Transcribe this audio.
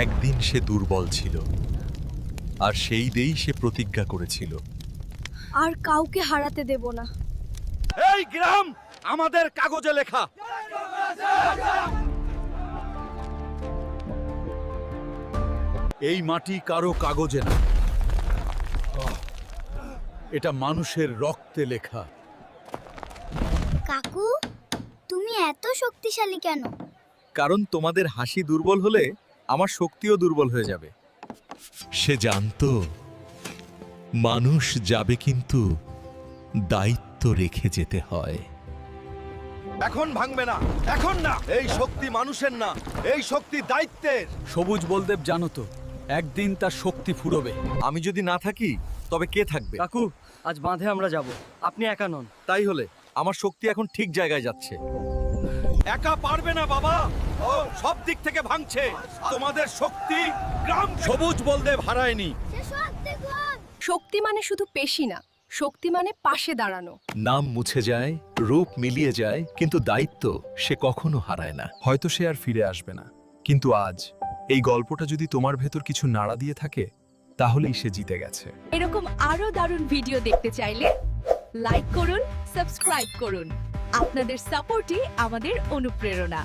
একদিন সে দুর্বল ছিল, আর সেই দিয়েই সে প্রতিজ্ঞা করেছিল, আর কাউকে হারাতে দেব না। এই গ্রাম আমাদের কাগজে লেখা। এই মাটি কারো কাগজে না, এটা মানুষের রক্তে লেখা। কাকু, তুমি এত শক্তিশালী কেন? কারণ তোমাদের হাসি দুর্বল হলে আমার শক্তিও দুর্বল হয়ে যাবে। সে জানতো মানুষ যাবে, কিন্তু দায়িত্ব রেখে যেতে হয়। এখন ভাঙবে না, এখন না। এই শক্তি মানুষের না, এই শক্তি দায়িত্বের। সবুজ বলদেব জানো তো, একদিন তার শক্তি ফুরবে। আমি যদি না থাকি তবে কে থাকবে? কাকু, আজ বাঁধে আমরা যাব, আপনি একা নন। তাই হলে আমার শক্তি এখন ঠিক জায়গায় যাচ্ছে। একা পারবে না বাবা, ও সব দিক থেকে ভাঙছে। তোমাদের শক্তি গ্রাম সবুজ বলদেব হারায়নি। শক্তি মানে শুধু পেশি না, শক্তি মানে পাশে দাঁড়ানো। নাম মুছে যায়, রূপ মিলিয়ে যায়, কিন্তু দায়িত্ব সে কখনো হারায় না। হয়তো সে আর ফিরে আসবে না, কিন্তু আজ এই গল্পটা যদি তোমার ভেতর কিছু নাড়া দিয়ে থাকে, তাহলেই সে জিতে গেছে। এরকম আরো দারুণ ভিডিও দেখতে চাইলে লাইক করুন, সাবস্ক্রাইব করুন। আপনাদের সাপোর্টই আমাদের অনুপ্রেরণা।